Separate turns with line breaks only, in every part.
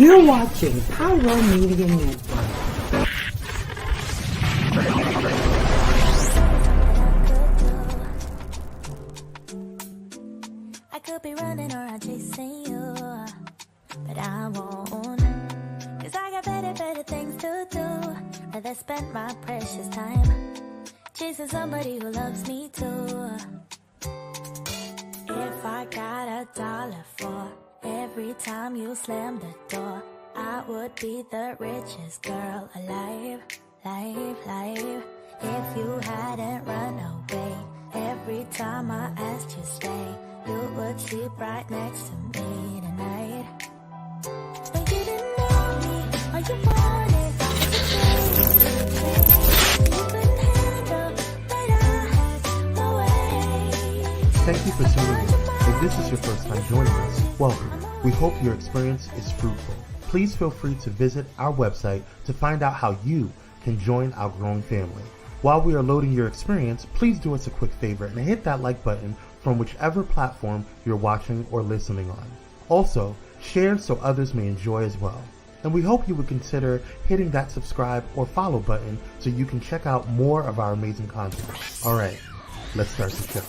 You're watching Pyro Media Network.
I could be running around chasing you, but I won't. Cause I got better things to do. Rather spend my precious time chasing somebody who loves me too. If I got $1 for every time you slam the door, I would be the richest girl alive. If you hadn't run away every time I asked you stay, you would sleep right next to me tonight. And you didn't know me, or you wanted you couldn't handle that I had no way.
Thank you for tuning in. If this is your first time joining us, welcome. We hope your experience is fruitful. Please feel free to visit our website to find out how you can join our growing family. While we are loading your experience, please do us a quick favor and hit that like button from whichever platform you're watching or listening on. Also, share so others may enjoy as well. And we hope you would consider hitting that subscribe or follow button so you can check out more of our amazing content. Alright, let's start the show.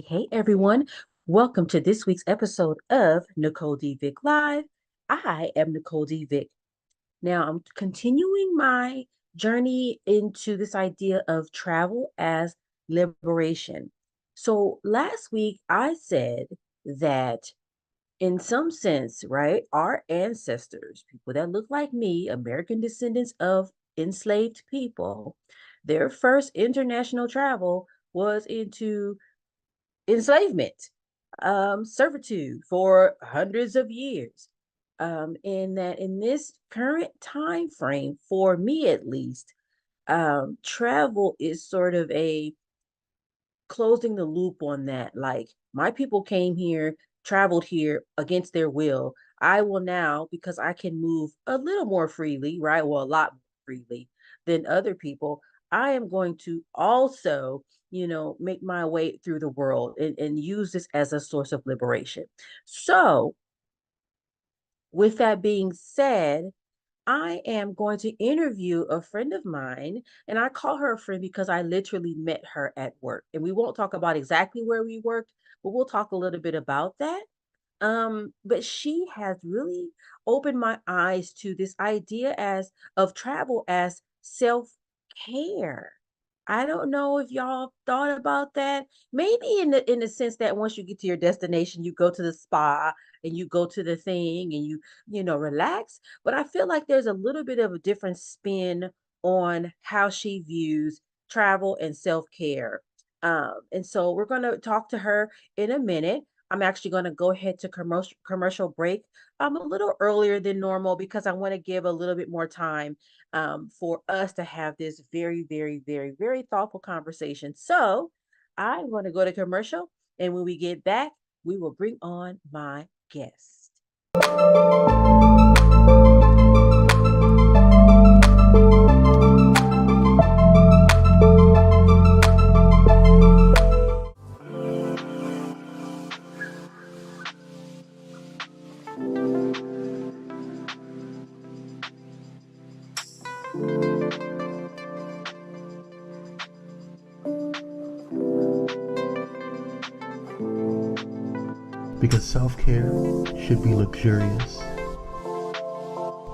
Hey everyone. Welcome to this week's episode of Nicole D. Vick Live. I am Nicole D. Vick. Now, I'm continuing my journey into this idea of travel as liberation. So last week I said that in some sense, right, our ancestors, people that look like me, American descendants of enslaved people, their first international travel was into enslavement, servitude for hundreds of years. And that in this current time frame, for me at least, travel is sort of a closing the loop on that. Like my people came here, traveled here against their will. I will now, because I can move a little more freely, right? Well, a lot more freely than other people. I am going to also, make my way through the world and use this as a source of liberation. So, with that being said, I am going to interview a friend of mine, and I call her a friend because I literally met her at work. And we won't talk about exactly where we worked, but we'll talk a little bit about that. But she has really opened my eyes to this idea as of travel as self-care. I don't know if y'all thought about that. Maybe in the sense that once you get to your destination, you go to the spa and you go to the thing and you relax. But I feel like there's a little bit of a different spin on how she views travel and self-care. And so we're gonna talk to her in a minute. I'm actually going to go ahead to commercial break a little earlier than normal because I want to give a little bit more time for us to have this very, very, very, very thoughtful conversation. So I'm going to go to commercial, and when we get back, we will bring on my guest.
Because self-care should be luxurious.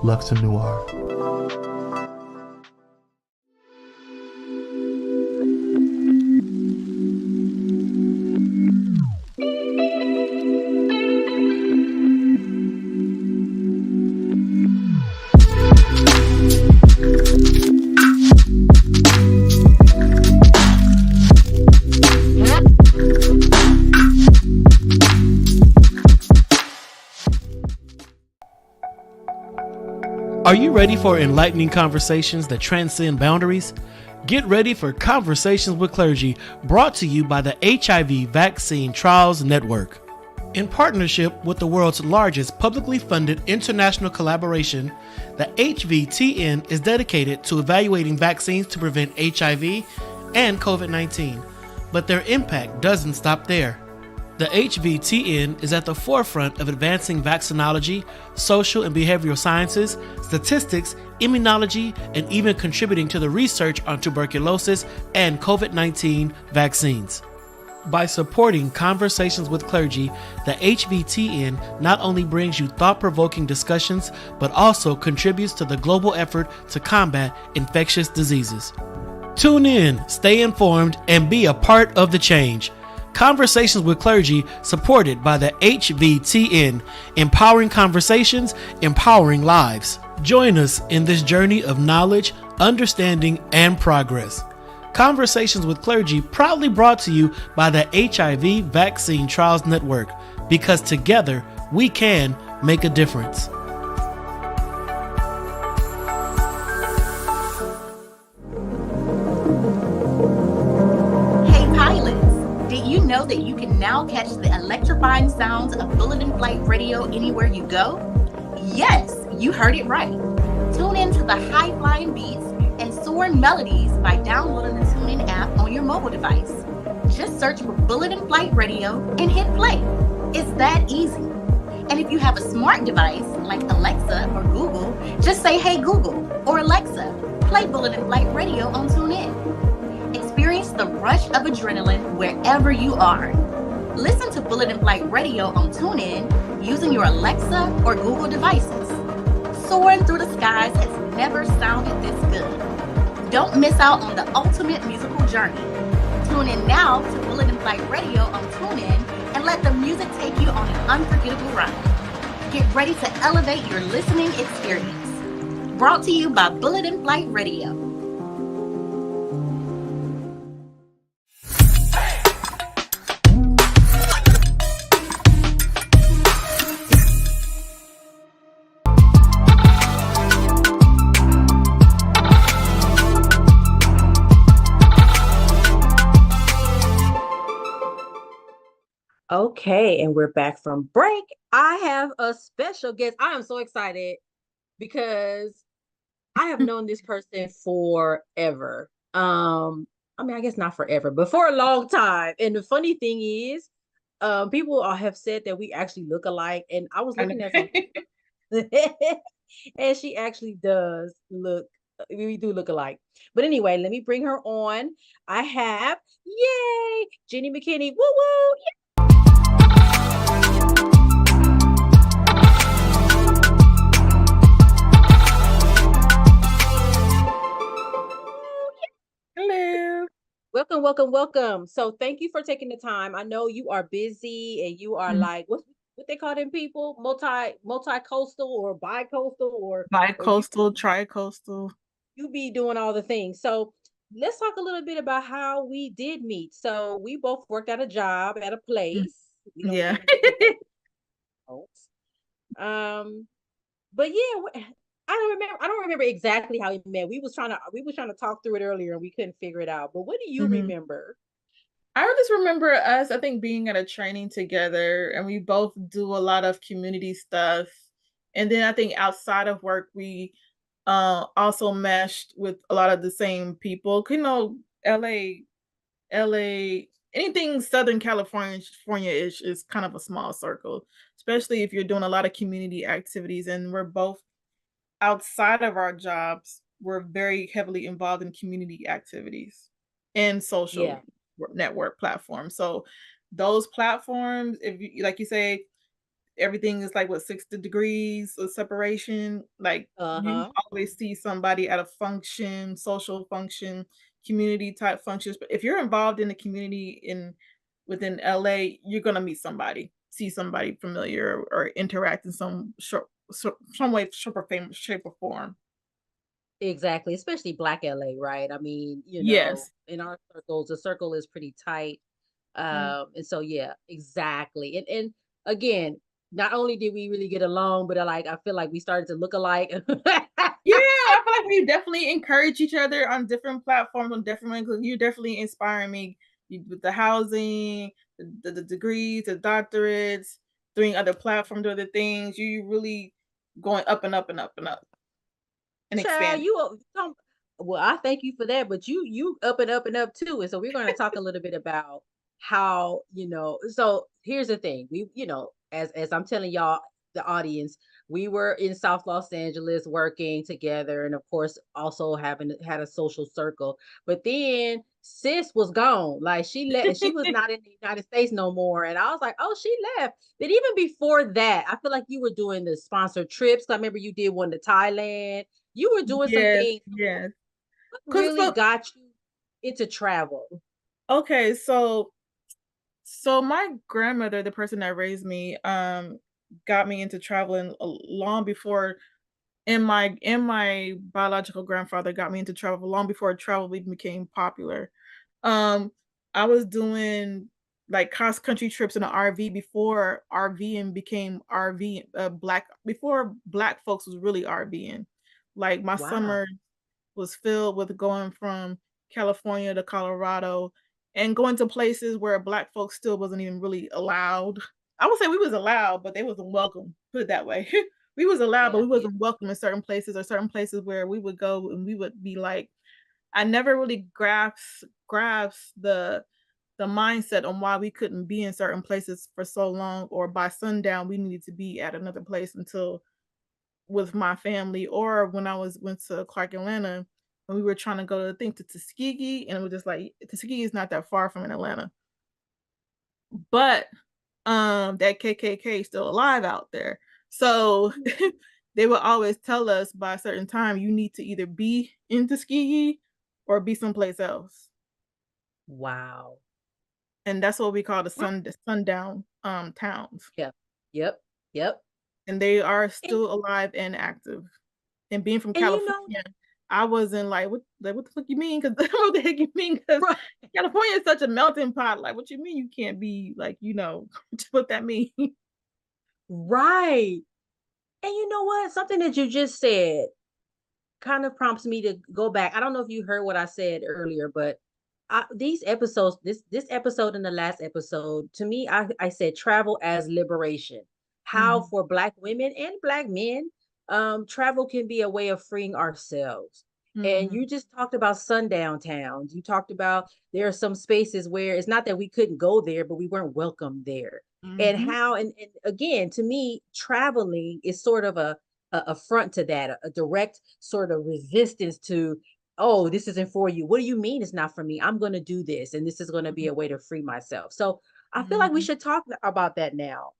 Luxe Noir.
Are you ready for enlightening conversations that transcend boundaries? Get ready for Conversations with Clergy, brought to you by the HIV Vaccine Trials Network. In partnership with the world's largest publicly funded international collaboration, the HVTN is dedicated to evaluating vaccines to prevent HIV and COVID-19. But their impact doesn't stop there. The HVTN is at the forefront of advancing vaccinology, social and behavioral sciences, statistics, immunology, and even contributing to the research on tuberculosis and COVID-19 vaccines. By supporting Conversations with Clergy, the HVTN not only brings you thought-provoking discussions, but also contributes to the global effort to combat infectious diseases. Tune in, stay informed, and be a part of the change. Conversations with Clergy, supported by the HVTN, empowering conversations, empowering lives. Join us in this journey of knowledge, understanding, and progress. Conversations with Clergy, proudly brought to you by the HIV Vaccine Trials Network, because together we can make a difference.
Hey pilots, did you know that you can now catch the electrifying sounds of Bulletin Flight Radio anywhere you go? Yes, you heard it right. Tune in to the high-flying beats and soaring melodies by downloading the TuneIn app on your mobile device. Just search for Bulletin Flight Radio and hit play. It's that easy. And if you have a smart device like Alexa or Google, just say, "Hey Google," or "Alexa, play Bulletin Flight Radio on TuneIn." Experience the rush of adrenaline wherever you are. Listen to Bulletin Flight Radio on TuneIn using your Alexa or Google devices. Soaring through the skies has never sounded this good. Don't miss out on the ultimate musical journey. Tune in now to Bulletin Flight Radio on TuneIn and let the music take you on an unforgettable ride. Get ready to elevate your listening experience. Brought to you by Bulletin Flight Radio.
Okay, and we're back from break. I have a special guest. I am so excited because I have known this person forever. I mean, I guess not forever, but for a long time. And the funny thing is, people have said that we actually look alike. And I was looking at some, and she actually does look. We do look alike. But anyway, let me bring her on. I have, yay, Jenny McKinney. Woo woo!
Hello.
Welcome, welcome, welcome. So thank you for taking the time. I know you are busy and you are like what they call them people? Multi-coastal or bi-coastal or
Bi-coastal, tri-coastal.
you be doing all the things. So let's talk a little bit about how we did meet. So we both worked at a job at a place. We don't
Yeah.
But yeah, I don't remember exactly how we met. We was trying to talk through it earlier and we couldn't figure it out. But what do you remember?
I just remember us, I think, being at a training together, and we both do a lot of community stuff. And then I think outside of work, we also meshed with a lot of the same people. You know, LA, anything Southern California is kind of a small circle, especially if you're doing a lot of community activities. And we're both outside of our jobs, we're very heavily involved in community activities and social network platforms. So those platforms, if you, like you say, everything is like what 60 degrees of separation. Like you always see somebody at a function, social function, community type functions. But if you're involved in the community within LA, you're gonna meet somebody, see somebody familiar, or interact in some way, shape or form.
Exactly, especially Black LA, right? I mean,
Yes.
in our circles, the circle is pretty tight. And so yeah, exactly. And again, not only did we really get along, but I feel like we started to look alike.
Yeah, I feel like we definitely encourage each other on different platforms, on different ways. 'Cause you're definitely inspiring me with the housing, the degrees, the doctorates, doing other platforms, other things. You really going up and up and up and up and
Child,
expanding.
well, I thank you for that, but you up and up too. And so we're going to talk a little bit about how, so here's the thing. As I'm telling y'all, the audience, we were in South Los Angeles working together, and of course also having had a social circle. But then sis was gone. Like she was not in the United States no more. And I was like, oh, she left. But even before that, I feel like you were doing the sponsored trips. I remember you did one to Thailand. You were doing some
Yes,
things.
yes.
What
Cause
really
so
got you into travel?
okay, so my grandmother, the person that raised me, got me into traveling long before, and my biological grandfather got me into travel long before travel even became popular. Um, I was doing like cross country trips in an RV before RVing became RV black before black folks was really RVing. Like my
Wow.
summer was filled with going from California to Colorado and going to places where black folks still wasn't even really allowed. I would say we was allowed, but they wasn't welcome. Put it that way. We was allowed, but
Yeah,
we
yeah.
wasn't welcome in certain places, or certain places where we would go and we would be like, I never really grasp the mindset on why we couldn't be in certain places for so long, or by sundown we needed to be at another place until with my family, or when I went to Clark, Atlanta, when we were trying to go to think to Tuskegee, and it was just like Tuskegee is not that far from in Atlanta. But that KKK is still alive out there. So they would always tell us by a certain time you need to either be in Tuskegee or be someplace else.
Wow.
And that's what we call
Wow.
the sundown towns.
Yep. Yep. Yep.
And they are
And
still alive and active. And being from
and you know,
California, I wasn't what the fuck you mean? Because what the heck you mean? Because
right.
California is such a melting pot. Like, what you mean you can't be like, what that mean?
Right. And you know what? Something that you just said kind of prompts me to go back. I don't know if you heard what I said earlier, but these episodes, this episode and the last episode, to me, I said travel as liberation. How
Mhm,
for Black women and Black men, travel can be a way of freeing ourselves. And
mhm,
you just talked about sundown towns. You talked about there are some spaces where it's not that we couldn't go there, but we weren't welcome there. And
mhm,
how, and again, to me, traveling is sort of a front to that, a direct sort of resistance to, oh, this isn't for you. What do you mean it's not for me? I'm going to do this, and this is going to be
mhm,
a way to free myself. So I feel like we
mhm,
should talk about that now.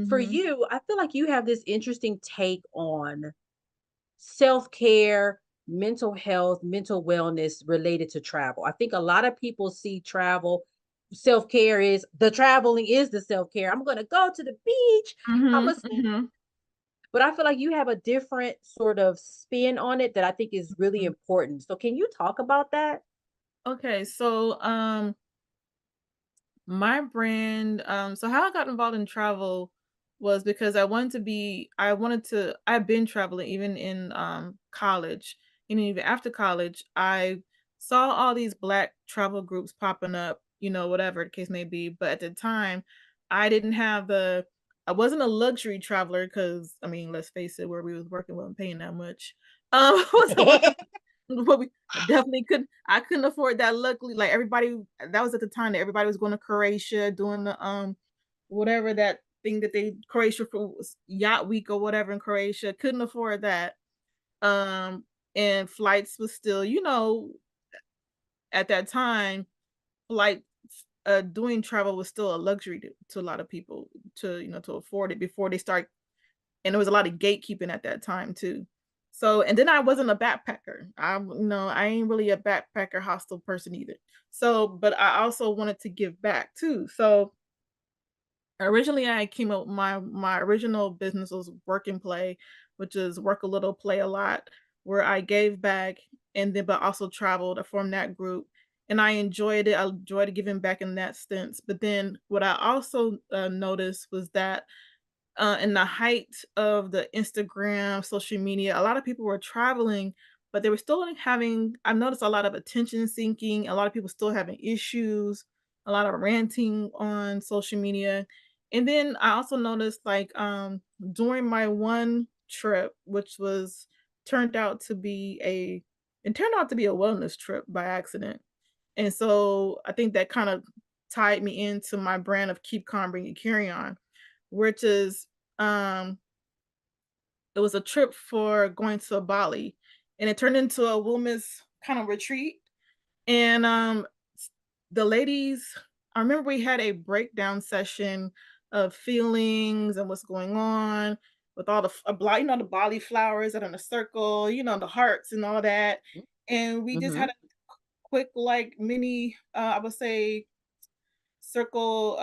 For
mhm.
you, I feel like you have this interesting take on self care, mental health, mental wellness related to travel. I think a lot of people see travel. Self care is the traveling is the self care. I'm going to go to the beach. I'm
Mhm,
gonna
mhm,
but I feel like you have a different sort of spin on it that I think is really
mhm.
important. So can you talk about that?
Okay, so my brand, so how I got involved in travel was because I've been traveling even in college, and even after college, I saw all these black travel groups popping up, whatever the case may be. But at the time, I didn't have I wasn't a luxury traveler because I mean, let's face it, where we was working wasn't paying that much. Wasn't one of what we I couldn't afford that, luckily, like, everybody that was at the time that everybody was going to Croatia, doing the, whatever that thing that they Croatia for was Yacht Week or whatever in Croatia, couldn't afford that, um, and flights was still, at that time, flight doing travel was still a luxury to a lot of people to afford it before they start, and there was a lot of gatekeeping at that time too. So, and then I wasn't a backpacker. I ain't really a backpacker hostel person either. So, but I also wanted to give back too. So originally I came up my original business was Work and Play, which is work a little, play a lot, where I gave back and then but also traveled. I formed that group and I enjoyed it. I enjoyed giving back in that sense. But then what I also noticed was that in the height of the Instagram, social media, a lot of people were traveling, but they were still having, I've noticed a lot of attention seeking, a lot of people still having issues, a lot of ranting on social media. And then I also noticed like during my one trip, which was turned out to be a it turned out to be a wellness trip by accident. And so I think that kind of tied me into my brand of keep calm, bring your carry on, which is um it was a trip for going to Bali, and it turned into a women's kind of retreat. And the ladies, I remember we had a breakdown session of feelings and what's going on with all the the Bali flowers that are in a circle, the hearts and all that. And we just
Mm-hmm.
had a quick like mini I would say circle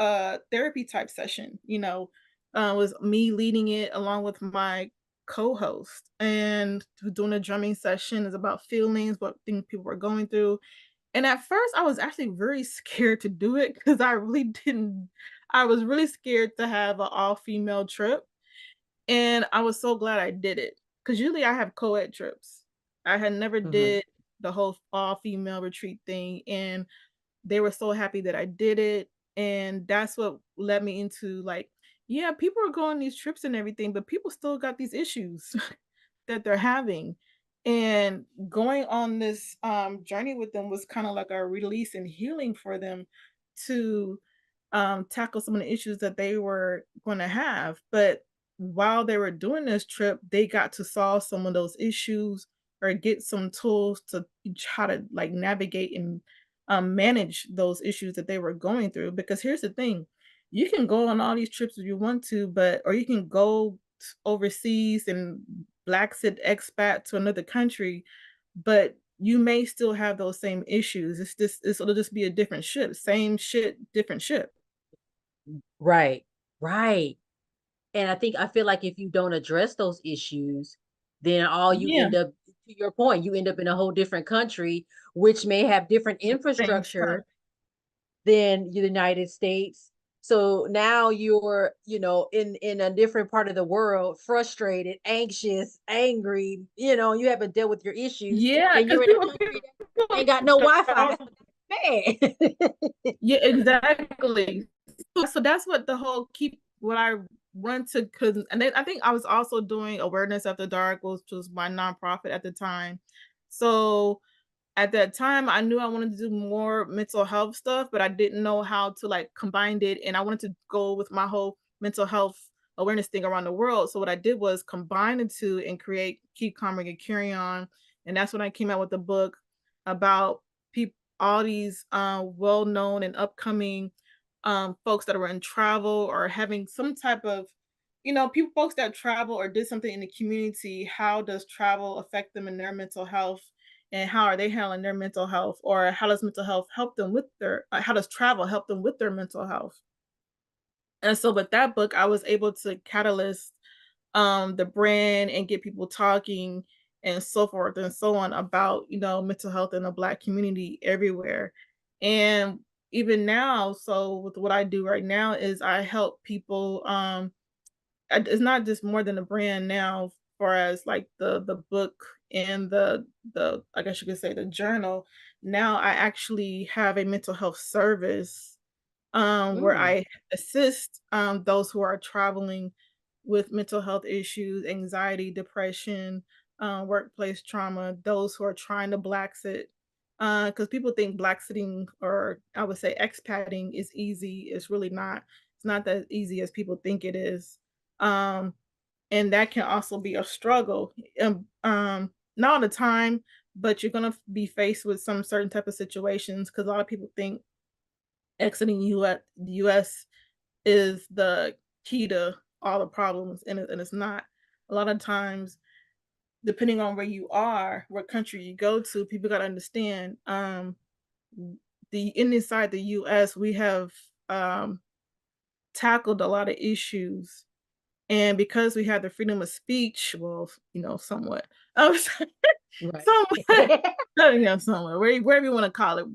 therapy type session, was me leading it along with my co-host, and doing a drumming session is about feelings, what things people were going through. And at first I was actually very scared to do it because I was really scared to have an all-female trip. And I was so glad I did it. Because usually I have co-ed trips. I had never
Mm-hmm.
did the whole all-female retreat thing. And they were so happy that I did it, and that's what led me into like, yeah, people are going on these trips and everything, but people still got these issues that they're having. And going on this journey with them was kind of like a release and healing for them to tackle some of the issues that they were going to have. But while they were doing this trip, they got to solve some of those issues or get some tools to try to like navigate and manage those issues that they were going through. Because here's the thing, you can go on all these trips if you want to, but or you can go overseas and black sit expat to another country, but you may still have those same issues. It'll just be a different ship, same shit, different ship.
Right. Right. And I feel like if you don't address those issues, then all you
Yeah,
end up, to your point, you end up in a whole different country, which may have different
same stuff.
infrastructure than the United States. So now you're, in a different part of the world, frustrated, anxious, angry, you haven't dealt with your issues
Yeah,
and
because
you're in a country that ain't got no Wi-Fi. Man.
yeah, exactly. So that's what the whole keep what I run to, because and then I think I was also doing awareness after dark, which was my nonprofit at the time. So at that time I knew I wanted to do more mental health stuff, but I didn't know how to like combine it, and I wanted to go with my whole mental health awareness thing around the world. So what I did was combine the two and create Keep Calm and Carry On. And that's when I came out with the book about people, all these well-known and upcoming folks that are in travel or having some type of, people, folks that travel or did something in the community. How does travel affect them in their mental health, and how are they handling their mental health, or how does mental health help them with how does travel help them with their mental health? And so with that book I was able to catalyst the brand and get people talking and so forth and so on about, mental health in the black community everywhere. And even now, so with what I do right now is I help people it's not just more than a brand now, far as like the book and the I guess you could say the journal. Now I actually have a mental health service where
Mm,
I assist those who are traveling with mental health issues, anxiety, depression, workplace trauma, those who are trying to black sit. Because people think black sitting, or I would say expatting, is easy. It's really not. It's not that easy as people think it is. Um, and that can also be a struggle. Not all the time, but you're gonna be faced with some certain type of situations because a lot of people think exiting the US is the key to all the problems, and it's not. A lot of times, depending on where you are, what country you go to, people gotta understand, inside the US, we have, tackled a lot of issues, and because we have the freedom of speech, well, somewhat, um,
right.
somewhat, somewhere, wherever you wanna call it,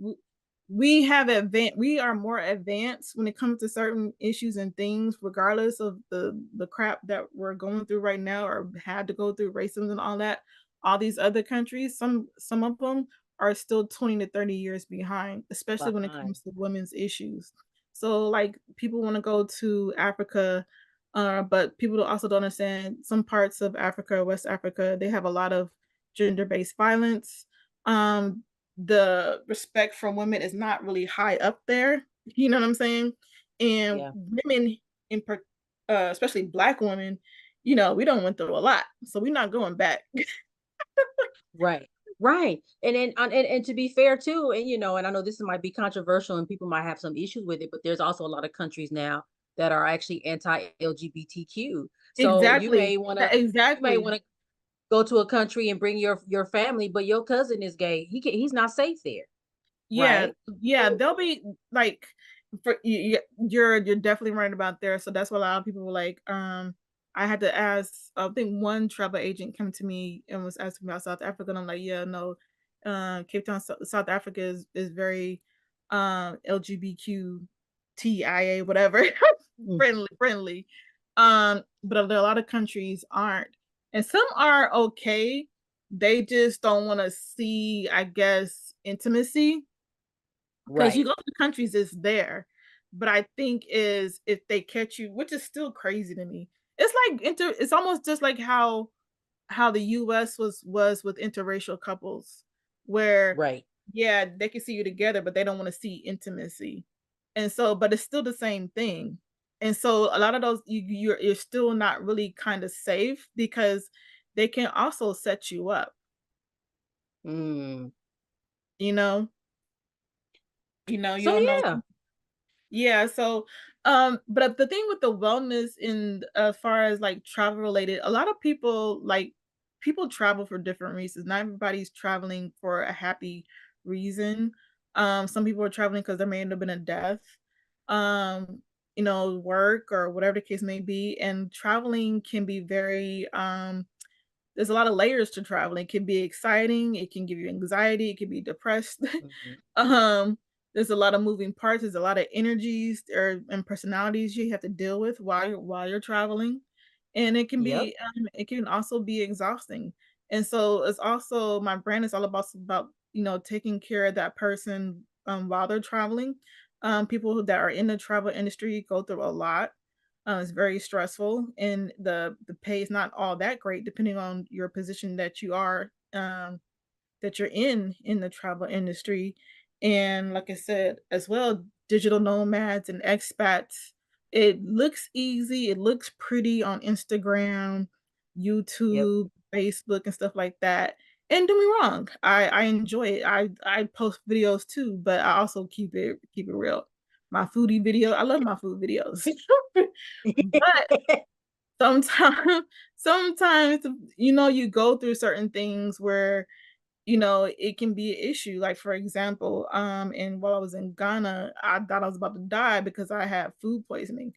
we have we are more advanced when it comes to certain issues and things, regardless of the crap that we're going through right now or had to go through, racism and all that. All these other countries, some of them are still 20 to 30 years behind, especially when it
Behind.
comes to women's issues. So like people want to go to Africa, but people also don't understand some parts of Africa, West Africa, they have a lot of gender-based violence. The respect for women is not really high up there. You know what I'm saying? And
Yeah.
women, in especially Black women, we don't went through a lot, so we're not going back.
Right. Right. And then and to be fair too, and and I know this might be controversial and people might have some issues with it, but there's also a lot of countries now that are actually anti-LGBTQ. So
Exactly.
you may
Exactly.
want to go to a country and bring your family, but your cousin is gay. He's not safe there.
Yeah,
Right?
yeah, they'll be like, you're definitely right about there. So that's what a lot of people were like. I had to ask. I think one travel agent came to me and was asking about South Africa, and I'm like, yeah, no, Cape Town, South Africa is very LGBTQIA whatever
Mm.
friendly. But there are a lot of countries aren't, and some are okay. They just don't want to see, I guess, intimacy, because you
Right.
go to countries, it's there. But I think is if they catch you, which is still crazy to me. It's like it's almost just like how the US was with interracial couples, where
Right.
yeah, they can see you together, but they don't want to see intimacy. And so, but it's still the same thing. And so a lot of those you're still not really kind of safe, because they can also set you up,
Mm.
you know, you
So
don't know.
yeah.
Yeah, so but the thing with the wellness in as far as like travel related, a lot of people like people travel for different reasons. Not everybody's traveling for a happy reason. Some people are traveling because there may have been a death, work or whatever the case may be. And traveling can be very there's a lot of layers to traveling. It can be exciting, it can give you anxiety, it can be depressed.
Mhm.
um, there's a lot of moving parts, there's a lot of energies and personalities you have to deal with while you're traveling. And
Yep.
it can also be exhausting. And so it's also my brand is all about taking care of that person while they're traveling. People that are in the travel industry go through a lot. It's very stressful, and the pay is not all that great depending on your position that you're in the travel industry. And like I said, as well, digital nomads and expats. It looks easy. It looks pretty on Instagram,
Yep.
YouTube, Facebook, and stuff like that. And don't me wrong, I enjoy it. I post videos too, but I also keep it real. My foodie video, I love my food videos. But sometimes sometimes you go through certain things where it can be an issue. Like for example, and while I was in Ghana, I thought I was about to die because I had food poisoning.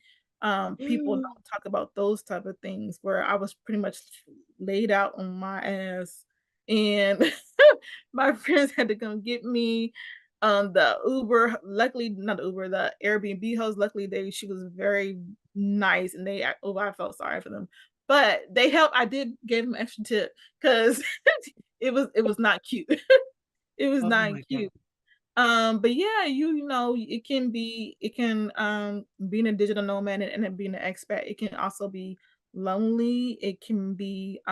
People
Mm.
don't talk about those type of things where I was pretty much laid out on my ass, and my friends had to come get me. The Uber, luckily not the Uber, the Airbnb host, luckily she was very nice, and I felt sorry for them, but they helped. I did give them extra tip because it was not cute. It was
Oh
not
my God.
cute. But yeah, it can being a digital nomad and being an expat, it can also be lonely. It can be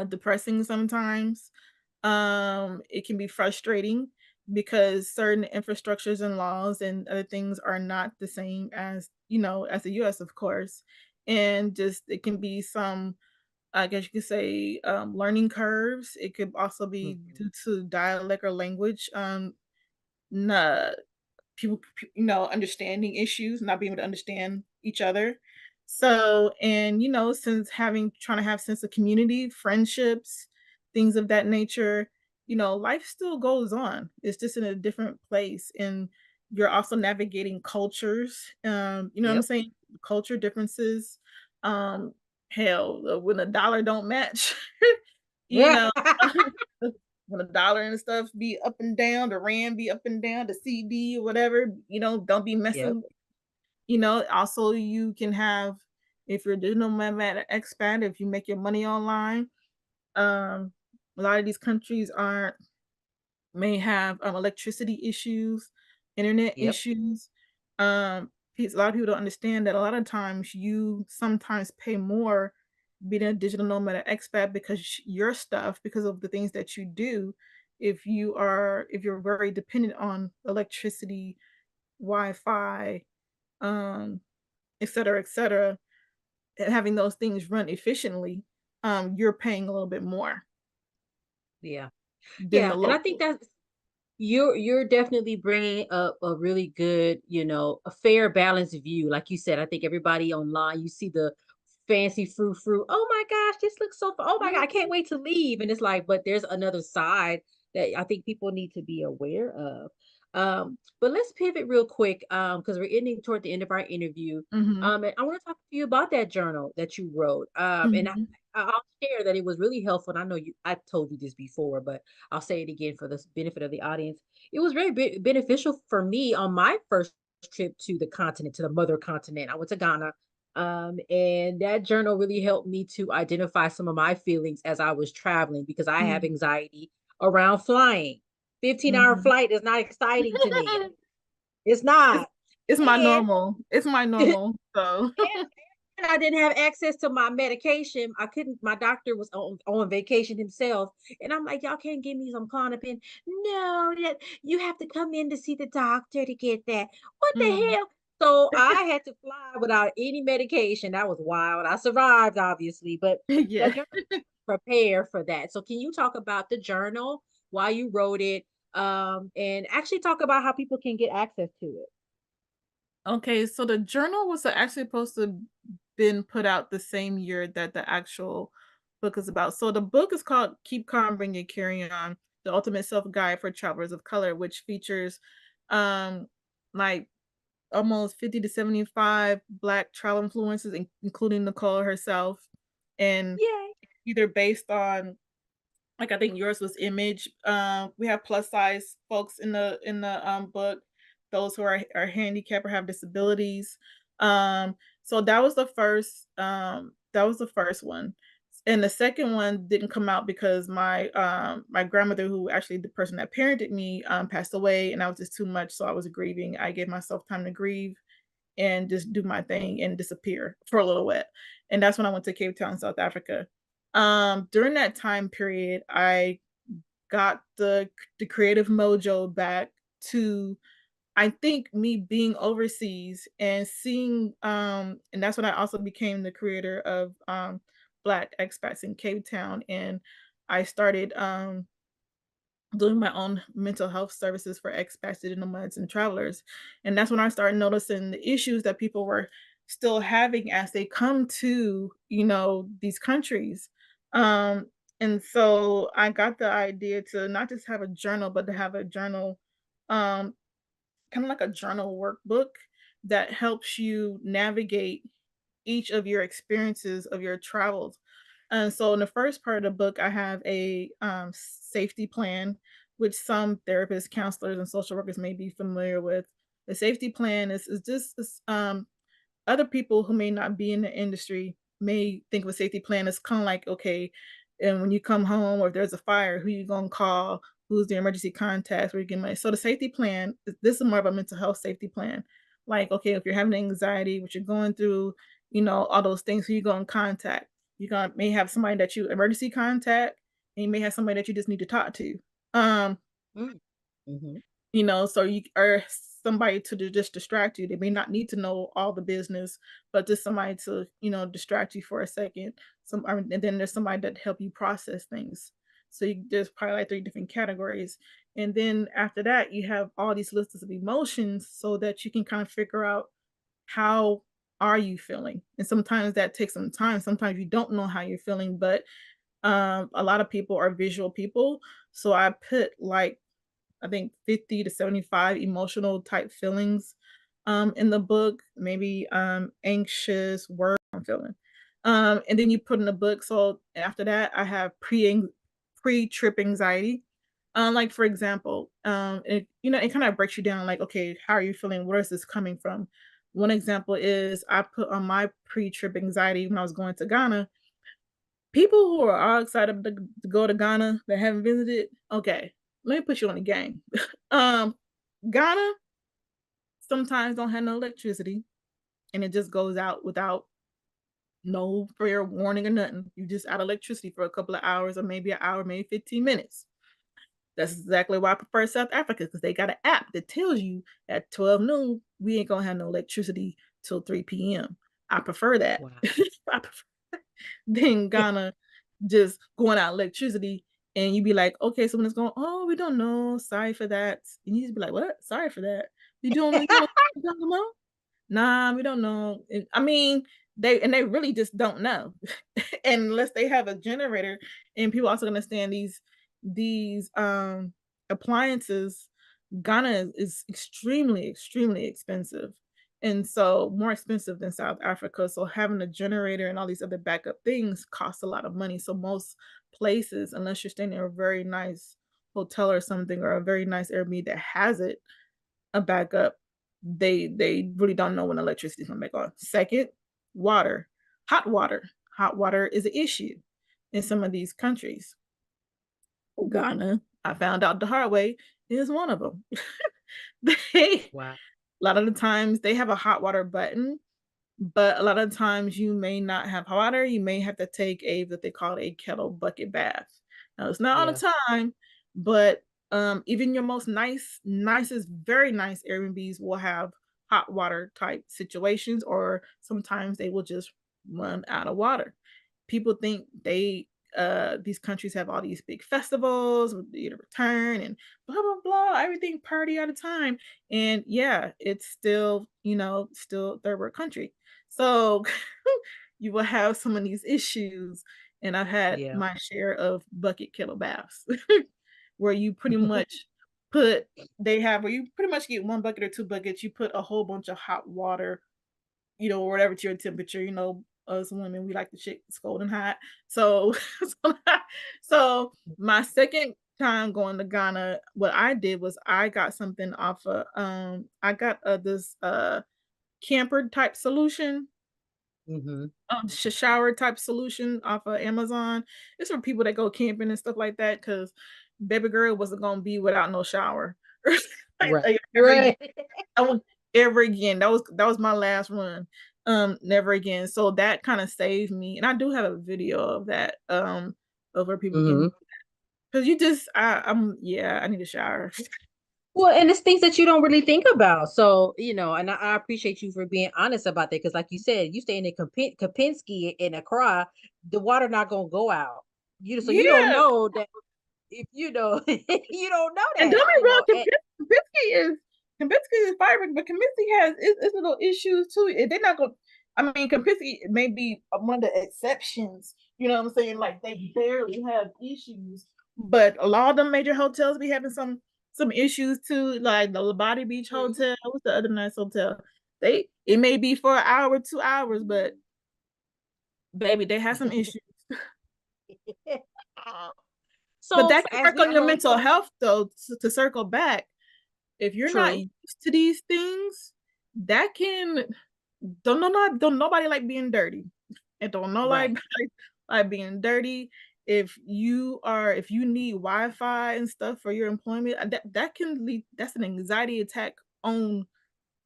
depressing sometimes. It can be frustrating because certain infrastructures and laws and other things are not the same as the US, of course. And just it can be some, I guess you could say, learning curves. It could also be
Mhm.
due to dialect or language. Nah, understanding issues, not being able to understand each other. So, and since trying to have sense of community, friendships, things of that nature, life still goes on. It's just in a different place. And you're also navigating cultures. You know what I'm
Yep.
saying? Culture differences. Hell, when a dollar don't match, you
Yeah.
know, when the dollar and stuff be up and down, the rand be up and down, the CD or whatever, don't be messing. Also you can have, if you're doing no matter expat, if you make your money online, a lot of these countries may have electricity issues, internet
Yep.
issues. A lot of people don't understand that a lot of times you sometimes pay more being a digital nomad or expat because your stuff, because of the things that you do, if you're very dependent on electricity, Wi-Fi, um, et cetera, and having those things run efficiently, you're paying a little bit more
Yeah.
than
Yeah.
the
And I think
local.
that's you're definitely bringing up a really good, a fair balanced view. Like you said, I think everybody online, you see the fancy fruit. Oh my gosh, this looks so oh my God, I can't wait to leave. And it's like, but there's another side that I think people need to be aware of. But let's pivot real quick, because we're ending toward the end of our interview.
Mm-hmm.
And I want to talk to you about that journal that you wrote. And
Mm-hmm.
I'll share that it was really helpful. And I know I've told you this before, but I'll say it again for the benefit of the audience. It was very beneficial for me on my first trip to the continent, to the mother continent. I went to Ghana. And that journal really helped me to identify some of my feelings as I was traveling because I have anxiety around flying. 15-hour
Mm-hmm.
flight is not exciting to me. It's
It's
not.
it's my
And
normal. It's my normal. So
and I didn't have access to my medication. I couldn't, my doctor was on vacation himself. And I'm like, y'all can't give me some Clonopin. No, that you have to come in to see the doctor to get that. What the
mm.
hell? So I had to fly without any medication. That was wild. I survived, obviously, but
Yeah.
that journal prepare for that. So can you talk about the journal, why you wrote it, and actually talk about how people can get access to it?
Okay, so the journal was actually supposed to been put out the same year that the actual book is about. So the book is called Keep Calm, Bring It, Carry On: The Ultimate Self Guide for Travelers of Color, which features um like almost 50 to 75 Black travel influencers, including Nicole herself, and
Yay.
either based on, like, I think yours was image. We have plus size folks in the book, those who are handicapped or have disabilities. So that was the first one. And the second one didn't come out because my grandmother, who actually the person that parented me, passed away, and that was just too much. So I was grieving. I gave myself time to grieve and just do my thing and disappear for a little bit. And that's when I went to Cape Town, South Africa. During that time period, I got the creative mojo back to, I think, me being overseas and seeing, and that's when I also became the creator of Black expats in Cape Town, and I started doing my own mental health services for expats, digital nomads, and travelers. And that's when I started noticing the issues that people were still having as they come to, these countries. Um, and so I got the idea to not just have a journal, but to have a journal, um, kind of like a journal workbook that helps you navigate each of your experiences of your travels. And so in the first part of the book, I have a safety plan, which some therapists, counselors, and social workers may be familiar with. The safety plan is just other people who may not be in the industry may think of a safety plan as kind of like, okay, and when you come home or if there's a fire, who you gonna call? Who's the emergency contact? Where you get money? So the safety plan, this is more of a mental health safety plan. Like, okay, if you're having anxiety, what you're going through, all those things, who you go in contact. You gonna may have somebody that you emergency contact, and you may have somebody that you just need to talk to. Um,
Mm. Mhm.
so you or somebody to just distract you. They may not need to know all the business, but just somebody to, distract you for a second. And then there's somebody that help you process things. So there's probably like three different categories. And then after that, you have all these lists of emotions so that you can kind of figure out how are you feeling. And sometimes that takes some time. Sometimes you don't know how you're feeling, but a lot of people are visual people. So I put like, I think 50 to 75 emotional type feelings in the book, maybe anxious, worried, I'm feeling. And then you put in the book. So after that, I have pre-trip anxiety. Like for example, it kind of breaks you down. Like, okay, how are you feeling? Where is this coming from? One example is I put on my pre-trip anxiety when I was going to Ghana. People who are all excited to go to Ghana that haven't visited, okay, let me put you on the game. Ghana sometimes don't have no electricity, and it just goes out without no fair warning or nothing. You just out of electricity for a couple of hours, or maybe an hour, maybe 15 minutes. That's exactly why I prefer South Africa, because they got an app that tells you at 12 noon, we ain't gonna have no electricity till 3 p.m. I prefer that.
Wow.
I prefer than Ghana just going out electricity and you be like, okay, someone is going, oh, we don't know. Sorry for that. And you just be like, what? Sorry for that. You don't know? Nah, we don't know. I mean, they really just don't know. And unless they have a generator, and people also understand these appliances, Ghana is extremely, extremely expensive. And so more expensive than South Africa. So having a generator and all these other backup things costs a lot of money. So most places, unless you're staying in a very nice hotel or something, or a very nice Airbnb that has it, a backup, they really don't know when electricity is gonna back on. Second, water. Hot water. Hot water is an issue in some of these countries. Ghana, I found out the hard way, is one of them. They
Wow.
a lot of the times they have a hot water button, but a lot of times you may not have hot water. You may have to take what they call a kettle bucket bath. Now it's not all
Yeah.
the time, but even your nicest, very nice Airbnbs will have hot water type situations, or sometimes they will just run out of water. People think these countries have all these big festivals with the return and blah blah blah, everything party all the time. And yeah, it's still, still third world country. So you will have some of these issues. And I've had
Yeah.
my share of bucket kettle baths where you pretty much where you pretty much get one bucket or two buckets, you put a whole bunch of hot water, whatever to your temperature, us women, we like the shit scalding hot. So, so my second time going to Ghana, what I did was I got something off of, I got this camper type solution,
Mm-hmm.
shower type solution off of Amazon. It's for people that go camping and stuff like that, because baby girl wasn't gonna be without no shower.
Right.
Ever again.
Right.
I won't ever again. That was my last run. Never again. So that kind of saved me. And I do have a video of that. Of where people
Mm-hmm.
can, because you just I need a shower.
Well, and it's things that you don't really think about. So, and I appreciate you for being honest about that. Because like you said, you staying in Kapinski in Accra, the water not gonna go out. So you don't
Yeah.
know that if you know you don't know
And
that,
don't be wrong,
and
Kempinski is vibrant, but Kempinski has its little issues too. They're not going. I mean, Kempinski may be one of the exceptions. You know what I'm saying? Like they barely have issues, but a lot of them major hotels be having some issues too. Like the Labadi Beach Hotel. What's the other nice hotel? It may be for an hour, 2 hours, but baby, they have some issues. But
so
that can
as
work
we
on your
close,
mental health, though. To circle back, if you're not
true.
used to these things, that can don't nobody like being dirty. And don't know
Right.
like being dirty. If you need Wi-Fi and stuff for your employment, that can lead, that's an anxiety attack on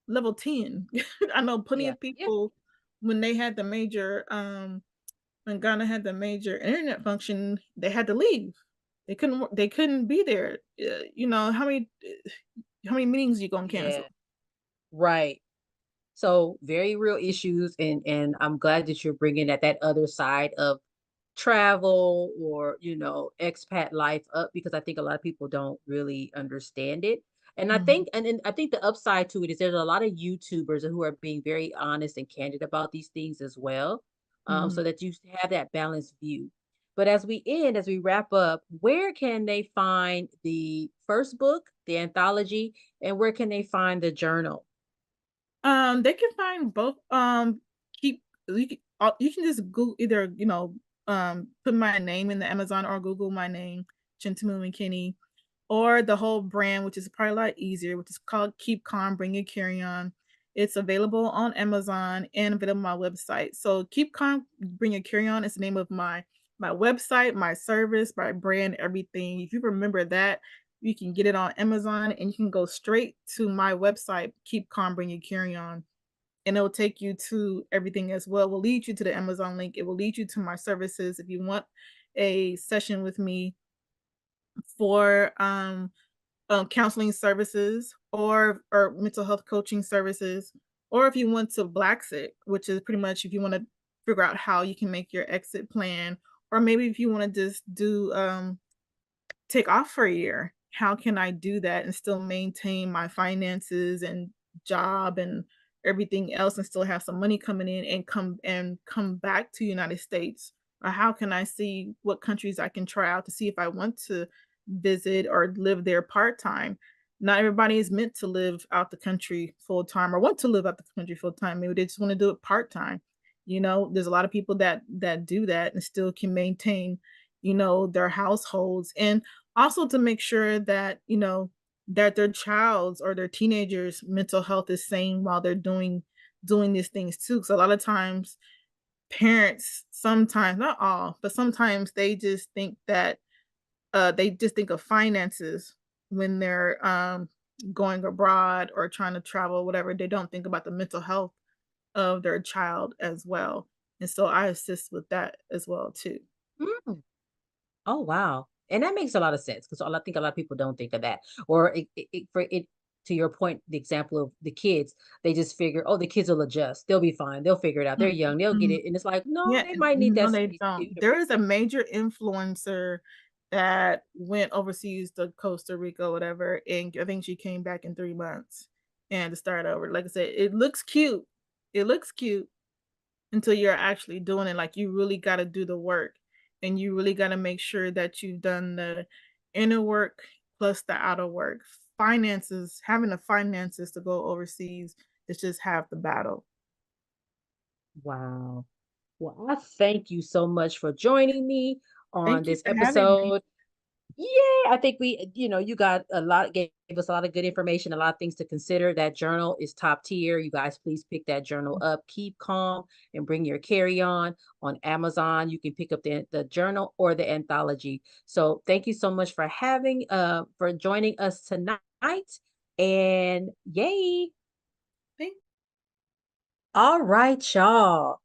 level 10. I know plenty
Yeah.
of
Yeah.
people when they had the major when Ghana had the major internet function, they had to leave. They couldn't be there. How many meetings you gonna
Yeah.
cancel?
Right. So very real issues, and I'm glad that you're bringing that other side of travel or expat life up, because I think a lot of people don't really understand it. And I
Mhm.
think and I think the upside to it is there's a lot of YouTubers who are being very honest and candid about these things as well,
Mhm.
so that you have that balanced view. But as we wrap up, where can they find the first book, the anthology, and where can they find the journal?
They can find both. Keep you can just Google either put my name in the Amazon or Google my name, Jen Jen McKinney, or the whole brand, which is probably a lot easier, which is called Keep Calm, Bring Your Carry On. It's available on Amazon and available on my website. So Keep Calm, Bring Your Carry On is the name of my website, my service, my brand, everything. If you remember that, you can get it on Amazon and you can go straight to my website, Keep Calm, Bring Your Carry On. And it'll take you to everything as well. It will lead you to the Amazon link. It will lead you to my services. If you want a session with me for counseling services or mental health coaching services, or if you want to Blaxit, which is pretty much if you want to figure out how you can make your exit plan, or maybe if you want to just do take off for a year, how can I do that and still maintain my finances and job and everything else and still have some money coming in and come back to United States? Or how can I see what countries I can try out to see if I want to visit or live there part-time? Not everybody is meant to live out the country full-time or want to live out the country full-time. Maybe they just want to do it part-time. There's a lot of people that do that and still can maintain, their households, and also to make sure that, that their child's or their teenagers' mental health is sane while they're doing these things too. Because a lot of times parents, sometimes, not all, but sometimes they just think that they just think of finances when they're going abroad or trying to travel, whatever. They don't think about the mental health of their child as well. And so I assist with that as well too.
Mm. Oh, wow. And that makes a lot of sense because I think a lot of people don't think of that. Or to your point, the example of the kids, they just figure, oh, the kids will adjust. They'll be fine. They'll figure it out. They're young. They'll get it. And it's like, no,
Yeah,
they might need
no,
that
they
space too.
don't. There is a major influencer that went overseas to Costa Rica, whatever, and I think she came back in 3 months and to start over. Like I said, it looks cute. It looks cute until you're actually doing it. Like, you really got to do the work, and you really got to make sure that you've done the inner work plus the outer work. Having the finances to go overseas is just half the battle.
Wow. Well, I thank you so much for joining me on
Thank you
this
for having me.
episode. Yeah, I think you got gave us a lot of good information, a lot of things to consider. That journal is top tier. You guys, please pick that journal up. Keep Calm and Bring Your Carry On Amazon. You can pick up the journal or the anthology. So thank you so much for for joining us tonight. And yay. All right, y'all.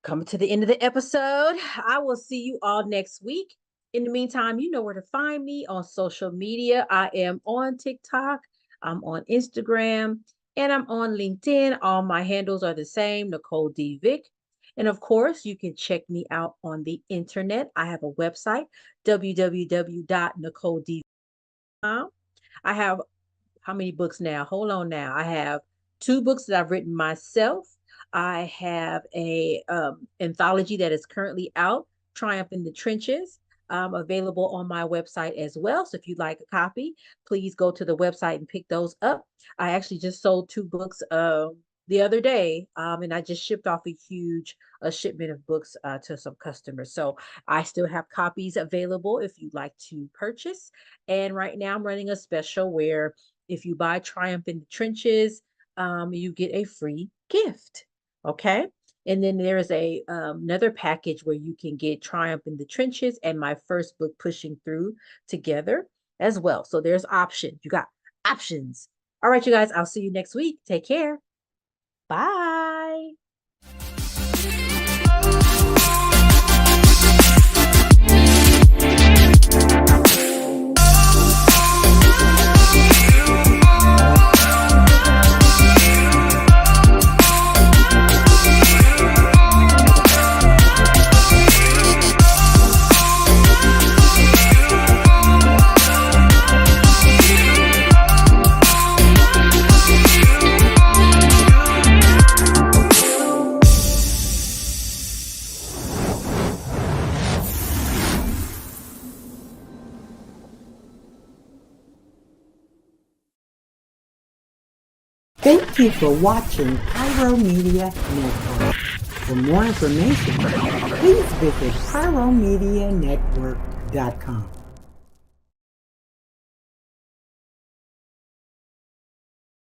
Coming to the end of the episode. I will see you all next week. In the meantime, you know where to find me on social media. I am on TikTok, I'm on Instagram, and I'm on LinkedIn. All my handles are the same, Nicole D. Vick. And of course, you can check me out on the internet. I have a website, www.nicoledvick.com. I have how many books now? Hold on now. I have 2 books that I've written myself. I have a anthology that is currently out, Triumph in the Trenches, available on my website as well. So if you'd like a copy, please go to the website and pick those up. I actually just sold 2 books the other day, and I just shipped off a huge shipment of books to some customers. So I still have copies available if you'd like to purchase. And right now I'm running a special where if you buy Triumph in the Trenches, you get a free gift. Okay. And then there's another package where you can get Triumph in the Trenches and my first book, Pushing Through, together as well. So there's options. You got options. All right, you guys, I'll see you next week. Take care. Bye.
Thank you for watching Pyro Media Network. For more information, please visit pyromedianetwork.com.